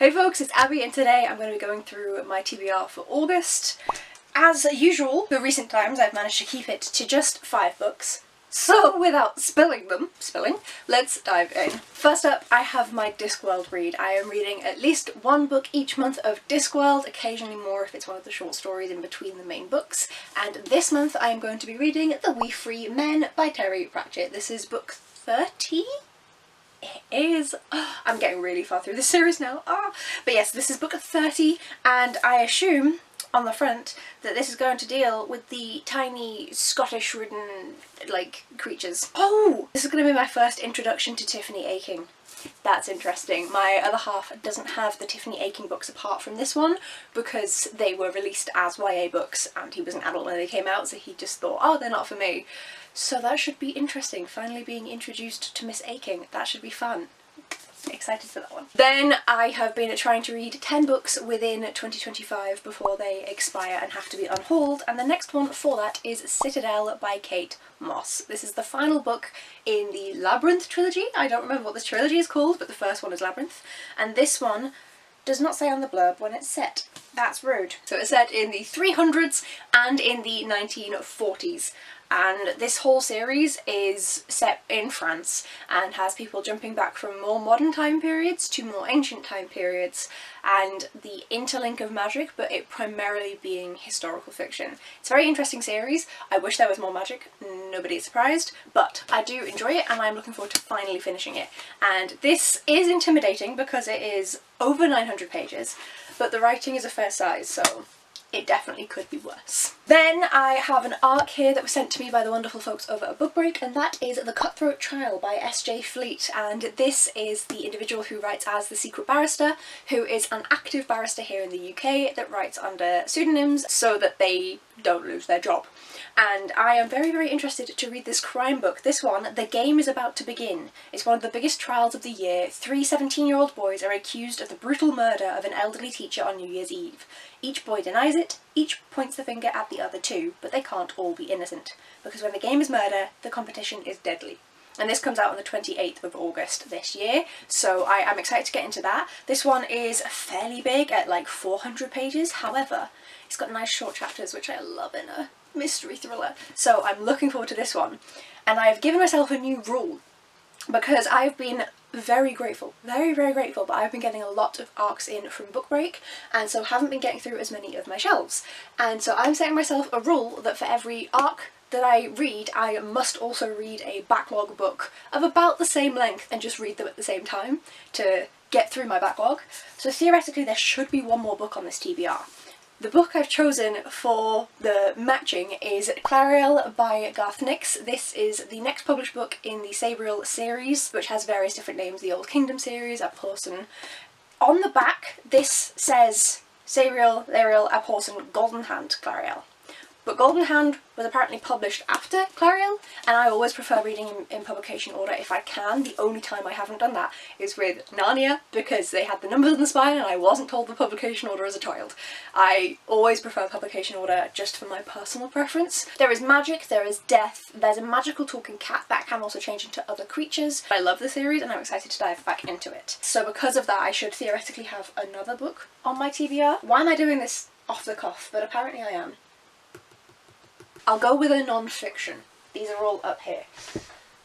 Hey folks, it's Abby and today I'm going to be going through my TBR for August. As usual, for recent times I've managed to keep it to just 5 books. So without spilling, let's dive in. First up, I have my Discworld read. I am reading at least one book each month of Discworld, occasionally more if it's one of the short stories in between the main books. And this month I am going to be reading The We Free Men by Terry Pratchett. This is book 30? It is. I'm getting really far through this series now. But yes, this is book 30, and I assume on the front that this is going to deal with the tiny Scottish ridden like creatures. Oh! This is going to be my first introduction to Tiffany Aching. That's interesting. My other half doesn't have the Tiffany Aching books apart from this one because they were released as YA books and he was an adult when they came out, so he just thought, oh, they're not for me. So that should be interesting, finally being introduced to Miss Aching. That should be fun. Excited for that one. Then I have been trying to read 10 books within 2025 before they expire and have to be unhauled, and the next one for that is Citadel by Kate Mosse. This is the final book in the Labyrinth trilogy. I don't remember what this trilogy is called, but the first one is Labyrinth, and this one does not say on the blurb when it's set. That's rude. So it's set in the 300s and in the 1940s. And this whole series is set in France and has people jumping back from more modern time periods to more ancient time periods, and the interlink of magic, but it primarily being historical fiction. It's a very interesting series. I wish there was more magic, nobody is surprised, but I do enjoy it and I'm looking forward to finally finishing it. And this is intimidating because it is over 900 pages, but the writing is a fair size, so it definitely could be worse. Then I have an arc here that was sent to me by the wonderful folks over at Book Break, and that is The Cutthroat Trial by S.J. Fleet, and this is the individual who writes as the secret barrister, who is an active barrister here in the UK that writes under pseudonyms so that they don't lose their job. And I am very, very interested to read this crime book. This one, The Game is About to Begin. It's one of the biggest trials of the year. 3 17-year-old boys are accused of the brutal murder of an elderly teacher on New Year's Eve. Each boy denies it, each points the finger at the other two, but they can't all be innocent, because when the game is murder, the competition is deadly. And this comes out on the 28th of August this year, so I am excited to get into that. This one is fairly big at like 400 pages, however, it's got nice short chapters, which I love in a mystery thriller. So I'm looking forward to this one. And I've given myself a new rule, because I've been very grateful, very, very grateful, but I've been getting a lot of arcs in from Book Break, and so haven't been getting through as many of my shelves. And so I'm setting myself a rule that for every arc that I read, I must also read a backlog book of about the same length and just read them at the same time to get through my backlog. So theoretically there should be one more book on this TBR. The book I've chosen for the matching is Clariel by Garth Nix. This is the next published book in the Sabriel series, which has various different names, the Old Kingdom series, Abhorsen. On the back, this says Sabriel, Lariel, Abhorsen, Golden Hand, Clariel. But Golden Hand was apparently published after Clariel, and I always prefer reading in publication order if I can. The only time I haven't done that is with Narnia, because they had the numbers in the spine and I wasn't told the publication order as a child. I always prefer publication order just for my personal preference. There is magic, there is death, there's a magical talking cat that can also change into other creatures. I love the series and I'm excited to dive back into it. So because of that, I should theoretically have another book on my TBR. Why am I doing this off the cuff? But apparently I am. I'll go with a non-fiction. These are all up here.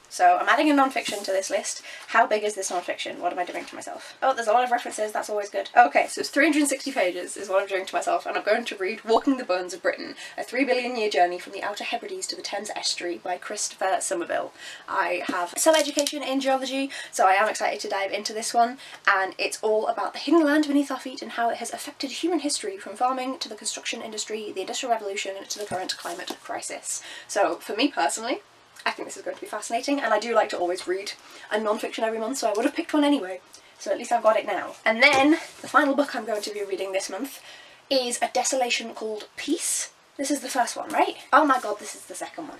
So I'm adding a non-fiction to this list. How big is this non-fiction? What am I doing to myself? Oh, there's a lot of references, that's always good. Okay, so it's 360 pages is what I'm doing to myself, and I'm going to read Walking the Bones of Britain, a 3 billion year journey from the Outer Hebrides to the Thames Estuary by Christopher Somerville. I have some education in geology, so I am excited to dive into this one, and it's all about the hidden land beneath our feet and how it has affected human history from farming to the construction industry, the Industrial Revolution to the current climate crisis. So for me personally, I think this is going to be fascinating, and I do like to always read a non-fiction every month, so I would have picked one anyway. So at least I've got it now. And then, the final book I'm going to be reading this month is A Desolation Called Peace. This is the first one, right? Oh my god, this is the second one.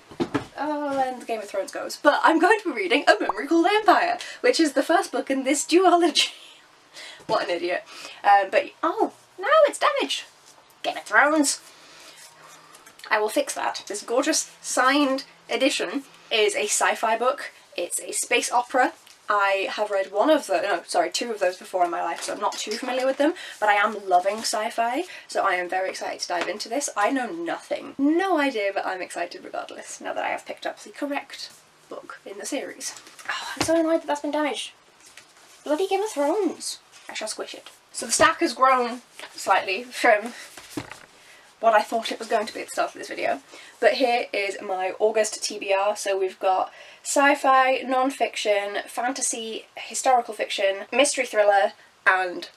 Oh, and the Game of Thrones goes. But I'm going to be reading A Memory Called Empire, which is the first book in this duology. What an idiot. But, oh, no, it's damaged. Game of Thrones. I will fix that. This gorgeous signed edition is a sci-fi book. It's a space opera I have read two of those before in my life, so I'm not too familiar with them, but I am loving sci-fi, so I am very excited to dive into this. I know nothing, no idea, but I'm excited regardless, now that I have picked up the correct book in the series. Oh, I'm so annoyed that that's been damaged. Bloody Game of Thrones! I shall squish it. So the stack has grown slightly from what I thought it was going to be at the start of this video, but here is my August TBR. So we've got sci-fi, non-fiction, fantasy, historical fiction, mystery thriller, and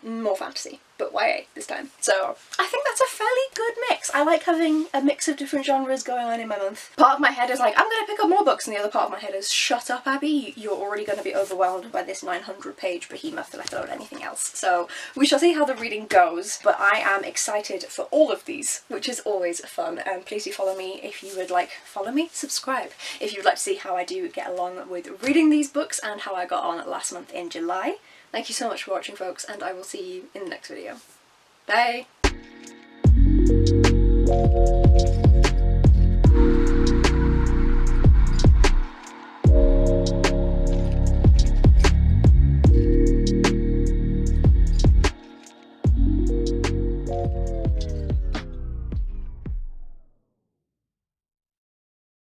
more fantasy, but YA this time. So I think that's a fairly good mix. I like having a mix of different genres going on in my month. Part of my head is like, I'm gonna pick up more books, and the other part of my head is, shut up, Abby, you're already gonna be overwhelmed by this 900-page behemoth, let alone anything else. So we shall see how the reading goes, but I am excited for all of these, which is always fun, and please do follow me if you would like, subscribe, if you would like to see how I do get along with reading these books and how I got on last month in July. Thank you so much for watching, folks, and I will see you in the next video. Bye!